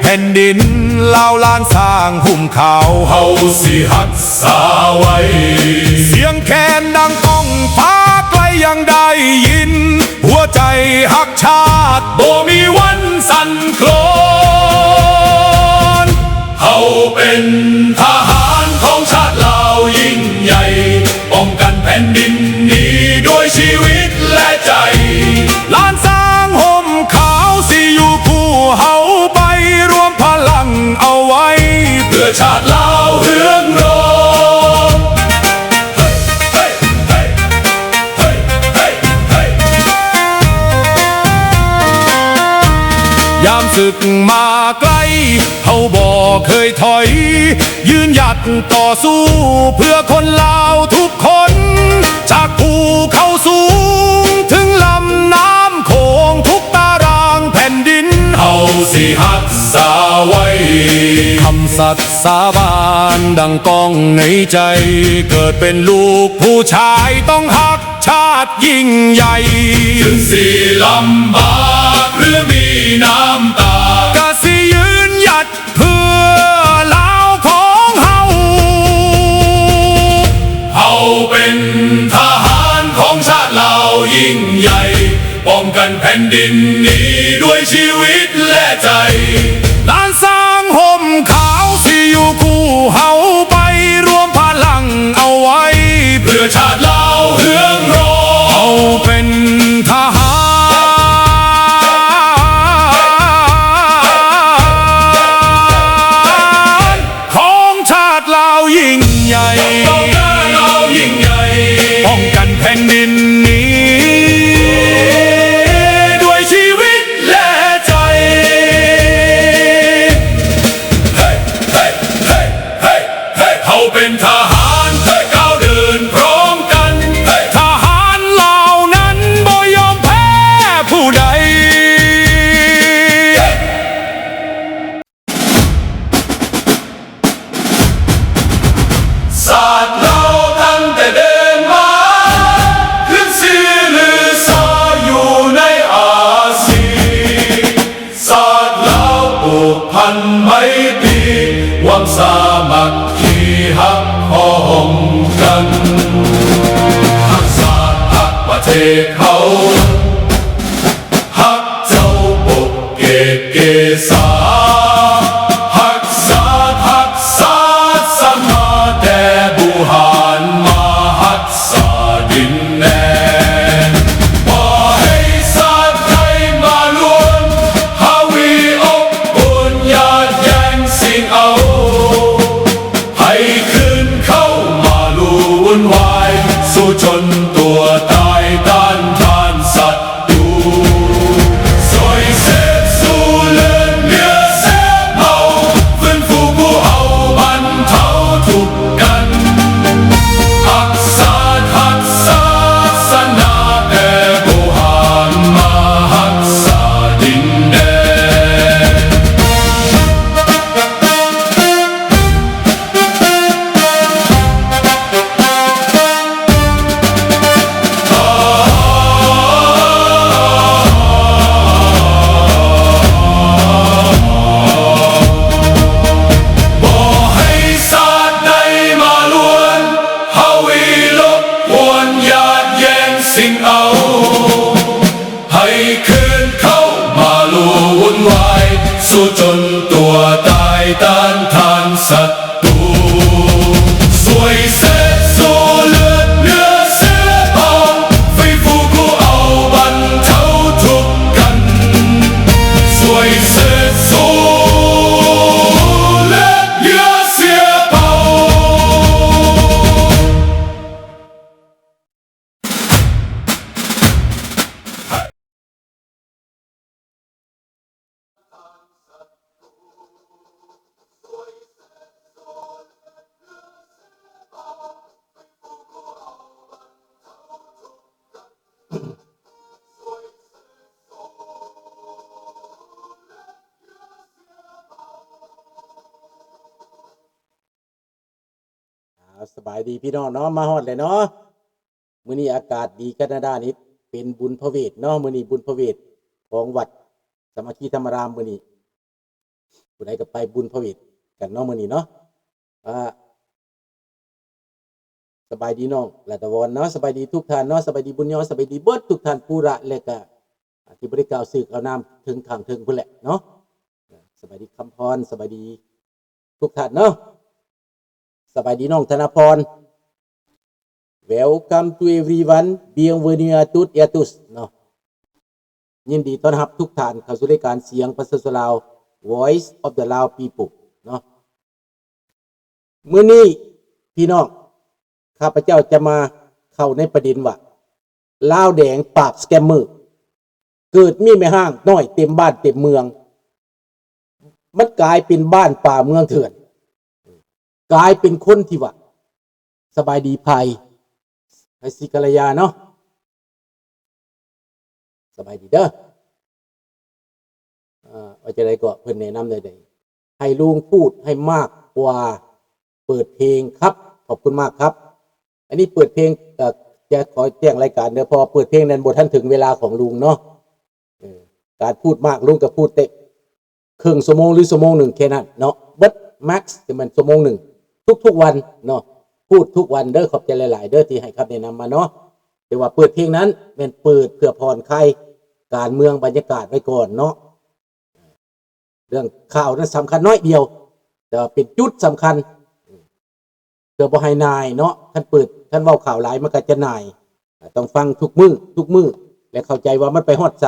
แผ่นดินลาวล้านสร้างหุ่มเขาเฮาสิหักษาไว้เสียงแคนดังก้องฟ้าไกลยังได้ยินหัวใจหักชาติบ่มีวันสั่นโคลนเฮาเป็นทหารของชาติลาวยิ่งใหญ่ป้องกันแผ่นดินนี้ด้วยชีวิตและใจล้านสร้างห่มขาวสิอยู่คู่เฮาไปรวมพลังเอาไว้เพื่อชาติลาวเฮืองโรยามศึกมาไกลเฮาบ่เคยถอยยืนหยัดต่อสู้เพื่อคนลาวทุกคนจากภูเขาสูงถึงลำน้ำโขงทุกตารางแผ่นดินเฮาสิหักษาไว้คำสัตย์สาบานดังก้องในใจเกิดเป็นลูกผู้ชายต้องหักชาติยิ่งใหญ่ถึงสิลำบากหรือมีน้ำตากะสิยืนหยัดเพื่อลาวของเฮาเฮาเป็นทหารของชาติลาวยิ่งใหญ่ป้องกันแผ่นดินนี้ด้วยชีวิตและใจล้านสร้างห่มขาวสิอยู่คู่เฮาไปรวมพลังเอาไว้เพื่อชาติลาวเฮืองโรเฮาเป็นทหารของชาติลาวยิ่งใหญ่ป้องกันแผ่นดินนี้ด้วยชีวิตและใจเฮาเป็นทหารก้าวเดินพร้อมกันทหารเหล่านั้นบ่ยอมแพ้ผู้ใดศาสตร์เราตั้งแต่เดินมาขึ้นชื่อลือชาอยู่ในอาเซียนศาสตร์เราผูกพันไมตรีหวังสามัคคีฮักพ้องกันฮักศาสตร์ฮักประเทศเขาฮักเจ้าปกเกตเกษาฮักศาสตร์ฮักศาสตร์สมาแต่บุหารมาฮักษาดินแดนบ่ให้ศาสตร์ไทยมาล้วนฮาวีอบอุ่นญาติแย่งสิ่งเอาให้คืนเข้ามาลู่วุ่นวายสู้จนตัวตายต้านทานศัตรูสวยเสพสู้เลือดเนื้อเสียเมาฟื้นฟูผู้เอาบรรเทาทุกข์กันฮักศาสตร์ฮักศาสนาแต่บุหารมาฮักษาดินแดนบ่ให้ศาสตร์ใดมาล้วนฮาวีลบกวนญาติแย่งสิ่งเอาให้คืนเข้ามาลู่วุ่นวายสู้จนตัวตายต้านทานศัตรูสวยเสพสู้เลือดเนื้อเสียเมาฟื้นฟูผู้เอาบรรเทาทุกข์กันสวยเสพสู้เลือดเนื้อเสียเมาสบายดีพี่น้องเนาะมาฮอดเลยเนาะมื้อนี้อากาศดีแคนาดานี่เป็นบุญพระเวทเนาะมื้อนี้บุญพระเวทของวัดสามัคคีธรรมารามมื้อนี้ ผู้ใดก็ไปบุญพระเวทกันเนาะมื้อนี้เนาะสบายดีน้องและตะวันเนาะสบายดีทุกท่านเนาะสบายดีบุญยอสบายดีเบิดทุกท่านผู้ละและก็ที่บริกล่าวสื่อเอานามถึงทางถึงพุ่นแหละเนาะสบายดีคำพรสบายดีทุกท่านเนาะสบายดีน้องธนพร Welcome to everyone bienvenue à toutes et à tous เนาะยินดีต้อนรับทุกท่านเข้าสู่รายการเสียงภาษาลาว Voice of the Lao People เนาะมื้อนี้พี่น้องข้าพเจ้าจะมาเข้าในประเด็นว่าลาวแดงปราบสแกมเมอร์เกิดมีไม่ห้างน้อยเต็มบ้านเต็มเมืองมันกลายเป็นบ้านป่าเมืองเถื่อนกลายเป็นคนที่ว่าสบายดีภัยไอ้สิกัลยาเนาะสบายดีเด้อว่าจะได้ก็เพิ่นแนะนำได้ให้ลุงพูดให้มากกว่าเปิดเพลงครับขอบคุณมากครับอันนี้เปิดเพลงจะขอแจ้งรายการเดี๋ยวพอเปิดเพลงนั้นบ่ทันถึงเวลาของลุงเนาะการพูดมากลุงก็พูดเตะครึ่งชั่วโมงหรือชั่วโมงหนึ่งแค่นั้นเนาะบัดแม็กซ์จะมันชั่วโมงหนึ่งทุกวันเนาะพูดทุกวันเด้อขอบใจหลายๆเด้อที่ให้คำแนะนำมาเนาะแต่ว่าเปิดเพลงนั้นเป็นเปิดเพื่อผ่อนคลายการเมืองบรรยากาศไว้ก่อนเนาะเรื่องข่าวนั้นสำคัญน้อยเดียวแต่เป็นจุดสำคัญเพื่อบ่ให้นายเนาะท่านเปิดท่านเว้าข่าวหลายมันก็จะนายต้องฟังทุกมื้อและเข้าใจว่ามันไปฮอดไส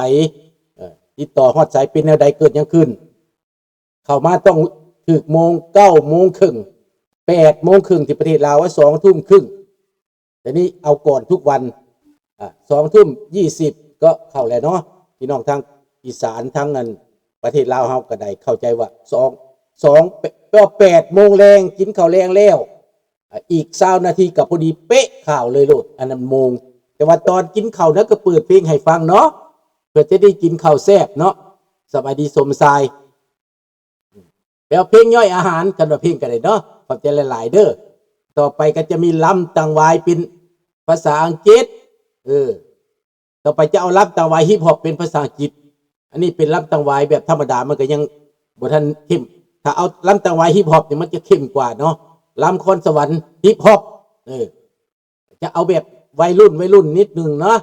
ติดต่อฮอดไสเป็นแนวใดเกิดยังขึ้นเข้ามาต้องถึกโมง9 โมงครึ่ง8 โมงครึ่งที่ประเทศลาวว่า2 ทุ่มครึ่งแต่นี้เอาก่อนทุกวัน2 ทุ่ม 20ก็เข้าแล้วเนาะพี่น้องทางอีสานทั้งนั้นประเทศลาวเฮาก็ได้เข้าใจว่า8 โมงแรงกินข้าวแรงแล้วอีก20 นาทีกับพอดีเป๊ะข่าวเลยโลดอันนั้นโมงแต่ว่าตอนกินข้าวนั้นก็เปิดเพลงให้ฟังเนาะเพื่อจะได้กินข้าวแซ่บเนาะสบายดีสมทรายแล้วเพลงย่อยอาหารกันว่าเพลงกันได้เนาะขอบใจหลายๆเด้อต่อไปก็จะมีลำตังวายเป็นภาษาอังกฤษต่อไปจะเอาลำตังวายฮิปฮอปเป็นภาษาอังกฤษอันนี้เป็นลำตังวายแบบธรรมดามันก็ยังบ่ทันเข้มถ้าเอาลำตังวายฮิปฮอปเนี่ยมันจะเข้มกว่าเนาะลำคอนสวรรค์ฮิปฮอปจะเอาแบบวัยรุ่นนิดนึงเนาะ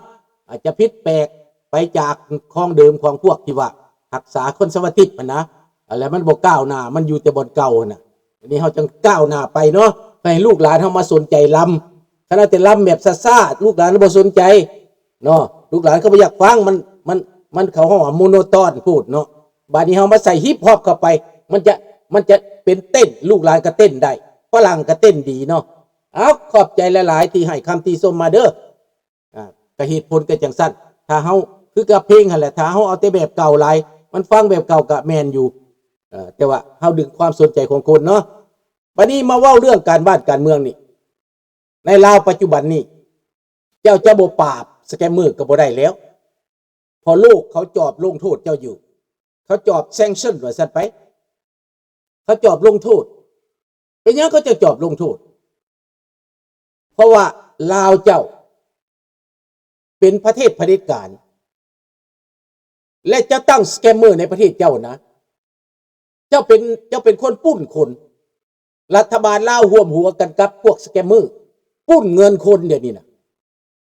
อาจจะพิษแปลกไปจากคลองเดิมของพวกที่ว่ารักษาคนสวัสดิมันนะอะไรมันบ่ก้าวหน้ามันอยู่แต่บนเก่าน่ะอันนี้เฮาจังก้าวหน้าไปเนาะให้ลูกหลานเฮามาสนใจลำขณะแต่ลำแบบซ่าๆลูกหลานบ่สนใจเนาะลูกหลานเขาบ่อยากฟังมันเขาห้องโมโนโทนพูดเนาะบัดนี้เฮามาใส่ฮิปฮอปเข้าไปมันจะเป็นเต้นลูกหลานก็เต้นได้ฝรั่งก็เต้นดีเนาะเอาขอบใจหลายๆที่ให้คำติชมมาเด้อก็เหตุผลก็จังซั่นถ้าเฮาคือกับเพลงหั่นแหละถ้าเฮาเอาแต่แบบเก่าหลายมันฟังแบบเก่าก็แม่นอยู่แต่ว่าเฮาดึงความสนใจของคนเนาะบัดนี้มาเว้าเรื่องการบ้านการเมืองนี่ในลาวปัจจุบันนี้เจ้าจะบ่ปราบสแกมเมอร์ก็บ่ได้แล้วพอโลกเขาจอบลงโทษเจ้าอยู่เขาจอบแซงชั่นว่าซั่นไปเขาจอบลงโทษเป็นหยังเขาจะจอบลงโทษเพราะว่าลาวเจ้าเป็นประเทศเผด็จการและจะตั้งสแกมเมอร์ในประเทศเจ้านะเจ้าเป็นคนปุ้นคนรัฐบาลลาวร่วมหัวกันกับพวกสแกมเมอร์ปุ้นเงินคนเดี๋ยวนี้นะ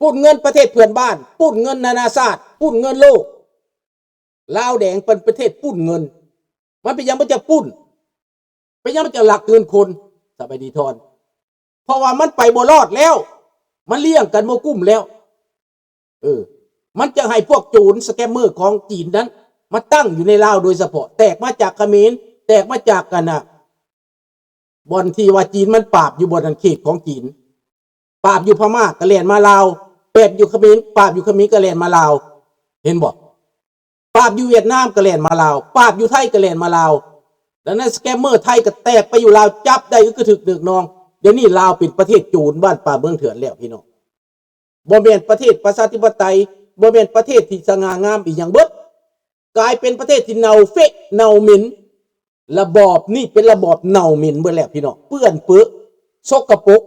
ปุ้นเงินประเทศเพื่อนบ้านปุ้นเงินนานาชาติปุ้นเงินโลกลาวแดงเป็นประเทศปุ้นเงินมันเป็นยังมันจะปุ้นเป็นยังมันจะหลักเงินคนสบายดีทอนเพราะว่ามันไปบ่รอดแล้วมันเลี้ยงกันโมกุ้มแล้วมันจะให้พวกโจรสแกมเมอร์ของจีนนั้นมาตั้งอยู่ในลาวโดยเฉพาะแตกมาจากเขมรแตกมาจากกันบ่อนที่ว่าจีนมันปราบอยู่บนเขตของจีนปราบอยู่พม่ากระเล่นมาลาวแปดอยู่เขมรปราบอยู่เขมรกระเล่นมาลาวเห็นบ่ปราบอยู่เวียดนามกระเล่นมาลาวปราบอยู่ไทยกระเล่นมาลาวดังนั้นสแกมเมอร์ไทยก็แตกไปอยู่ลาวจับได้ก็ถึกดึกนองเดี๋ยวนี้ลาวเป็นประเทศโจรบ้านป่าเมืองเถื่อนแล้วพี่น้องบ่แม่นประเทศประชาธิปไตยบ่แม่นประเทศที่สง่างามอีหยังเบิดกลายเป็นประเทศที่เน่าเฟะเน่าเหม็นระบอบนี่เป็นระบอบเน่าเหม็นเบิดแล้วพี่น้องเปื้อนเปื้อสกปรก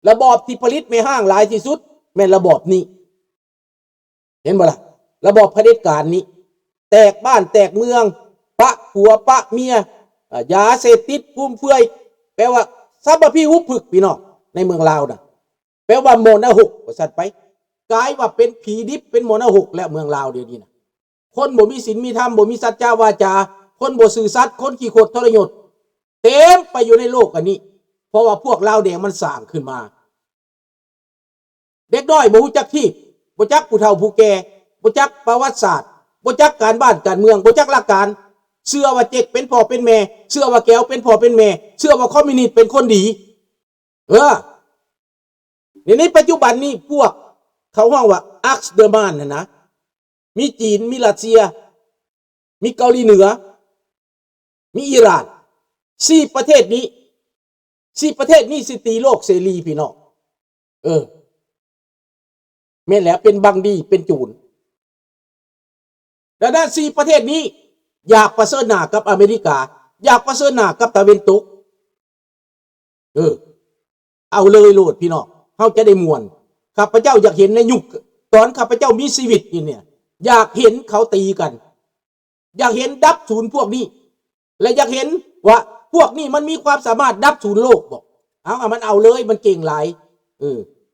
ระบอบที่ผลิตไม่ห้างหลายที่สุดแม่นระบอบนี้เห็นบ่ล่ะระบอบเผด็จการนี้แตกบ้านแตกเมืองปะ ผัวปะเมียยาเสพติดฟุ่มเฟือยแปลว่าซับพี่หุบผึกพี่น้องในเมืองลาวน่ะแปลว่าโมนะหกว่าสัตว์ไปกลายว่าเป็นผีดิบเป็นโมนะหกแล้วเมืองลาวเดี๋ยวนี้นะคนบ่มีศีลมีธรรมบ่มีสัจจาวาจาคนบ่ซื่อสัตย์คนขี้โคตรทรยศเต็มไปอยู่ในโลกอันนี้เพราะว่าพวกลาวแดงมันสร้างขึ้นมาเด็กน้อยบ่รู้จักที่บ่จักผู้เฒ่าผู้แก่บ่จักประวัติศาสตร์บ่จักการบ้านการเมืองบ่จักหลักการเชื่อว่าเจ๊กเป็นพ่อเป็นแม่เชื่อว่าแก้วเป็นพ่อเป็นแม่เชื่อว่าคอมมิวนิสต์เป็นคนดีในปัจจุบันนี้พวกเขาห้องว่าอักซ์เดอร์มานนะมีจีนมีรัสเซียมีเกาหลีเหนือมีอิหร่าน4 ประเทศนี้สิตีโลกเสรีพี่น้องแม่นแล้วเป็นบังดีเป็นจูนดังนั้น4 ประเทศนี้อยากประเสริฐหน้ากับอเมริกาอยากประเสริฐหน้ากับตะวันตกเอาเลยโลดพี่น้องเขาจะได้มวลข้าพเจ้าอยากเห็นในยุคตอนข้าพเจ้ามีชีวิตเนี่ยอยากเห็นเขาตีกันอยากเห็นดับศูนย์พวกนี้และอยากเห็นว่าพวกนี้มันมีความสามารถดับศูนย์โลกบอกมันเอาเลยมันเก่งหลาย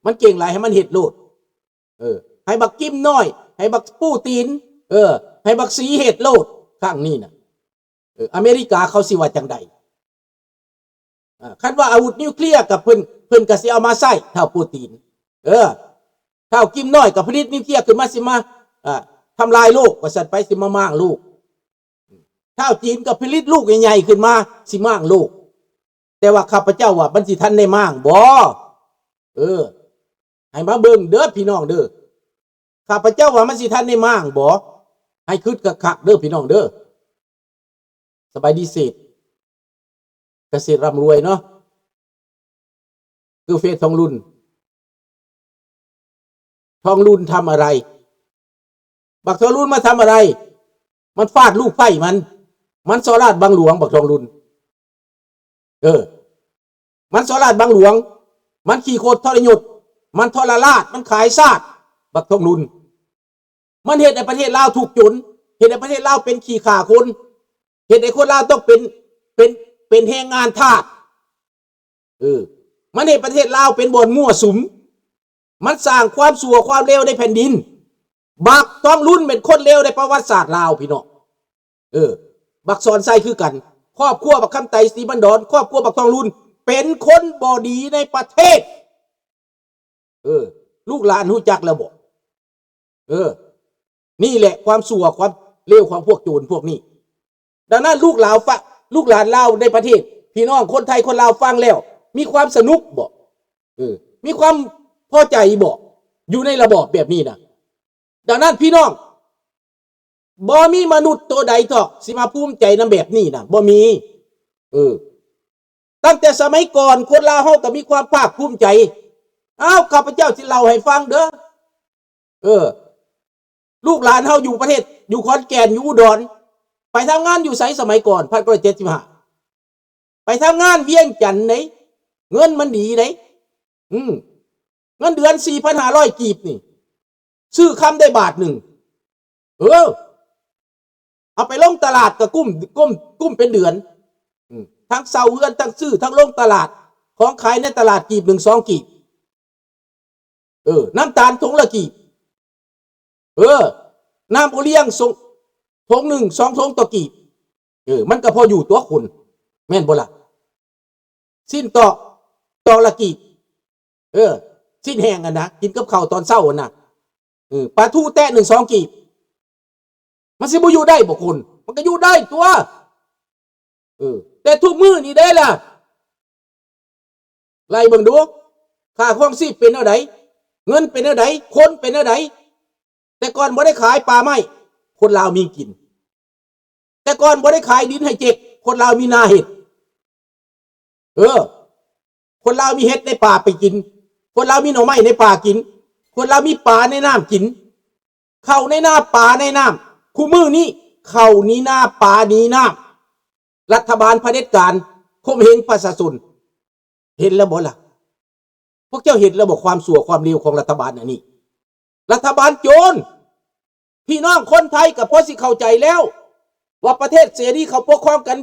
มันเก่งหลายให้มันเห็ดโลดให้บักกิ้มน้อยให้บักปูตีนให้บักสีเห็ดโลดข้างนี้นะอเมริกาเขาสิว่าจังใดคันว่าอาวุธนิวเคลียร์กับเพิ่นก็สิเอามาใส่เท่าปูตีนเท่ากิ้มน้อยกับผลิตนิวเคลียร์ขึ้นมาสิมาทำลายโลกว่าสัตว์ไปสิมามั่างลูกเท่าจีนกับผลิตลูกใหญ่ๆขึ้นมาสิมั่างลูกแต่ว่าข้าพเจ้าว่ามันสิทันได้มั่างบ่ให้มาเบิ่งเด้อพี่น้องเด้อข้าพเจ้าว่ามันสิทันได้มั่างบ่ให้คึดคักๆเด้อพี่น้องเด้อสบายดีเศษเกษตรร่ำรวยเนาะคือเฟซทองรุ่นทำอะไรบักทองรุ่นมาทำอะไรมันฟาดลูกไฟมันสอราดบางหลวงบักทองรุ่นมันสอราดบางหลวงมันขี่โคตรทรยศมันทรราชมันขายซาดบักทองรุ่นมันเหตุในประเทศลาวถูกจุนเหตุในประเทศลาวเป็นขี่ข่าคนเหตุในคนลาวต้องเป็นแรงงานทาสมันในประเทศลาวเป็นบ่อนมั่วสุมมันสร้างความสั่วความเลวในแผ่นดินบักทองรุ่นเป็นคนเลวในประวัติศาสตร์ลาวพี่น้องบักสอนไส้คือกันครอบครัวบักคำไตสีบันดอนครอบครัวบักทองรุ่นเป็นคนบ่ดีในประเทศลูกหลานรู้จักแล้วบอกนี่แหละความสั่วความเลวของพวกโจรพวกนี้ดังนั้นลูกหลานลาวในประเทศพี่น้องคนไทยคนลาวฟังแล้วมีความสนุกบอกมีความพอใจบอกอยู่ในระบอบแบบนี้นะดังนั้นพี่น้องบ่มีมนุษย์ตัวใดเถอะสิมาภูมิใจนำแบบนี้นะบ่มีตั้งแต่สมัยก่อนคนลาวเฮาก็มีความภาคภูมิใจข้าพเจ้าสิเล่าให้ฟังเด้อลูกหลานเฮาอยู่ประเทศอยู่ขอนแก่นอยู่อุดรไปทำงานอยู่ไสสมัยก่อน1975ไปทำงานเวียงจันทน์ไหนเงินมันดีไหนเงินเดือน 4,500 กีบนี่ซื้อคำได้บาทหนึ่งเอาไปลงตลาดก็กุ้มเป็นเดือนทั้งเซาเฮือนทั้งซื้อทั้งลงตลาดของขายในตลาดกีบ1 2 กีบน้ำตาลถุงละกีบน้ำโอเลี้ยงส่งถุง1 2 ถุงต่อกีบมันก็พออยู่ตัวคนแม่นบ่ล่ะสิ้นต่อละกีบสิ้นแห้งนะกินกับข้าวตอนเช้านะปลาทูแตะ1 2 กีบมันสิบ่อยู่ได้บ่คนมันก็อยู่ได้ตัวแต่ทุกมื้อนี่ได้ล่ะไล่เบิ่งดูค่าครองชีพเป็นเท่าใดเงินเป็นเท่าใดคนเป็นเท่าใดแต่ก่อนบ่ได้ขายปลาไม้คนลาวมีกินแต่ก่อนบ่ได้ขายดินให้เจ๊กคนลาวมีนาเห็ดคนลาวมีเห็ดในป่าไปกินคนลาวมีหน่อไม้ในป่ากินคนลาวมีปลาในน้ำกินเข้าในน้ำปลาในน้ำคู่มือนี้เข้านี้น้ำปลานี้น้ำรัฐบาลเผด็จการข่มเหงประชาชนเห็นแล้วบ่ล่ะพวกเจ้าเห็นแล้วบอกความสั่วความเลวของรัฐบาลอันนี้รัฐบาลโจรพี่น้องคนไทยกับพอสิเข้าใจแล้ว ว่าประเทศเสรีเขาปกครองกัน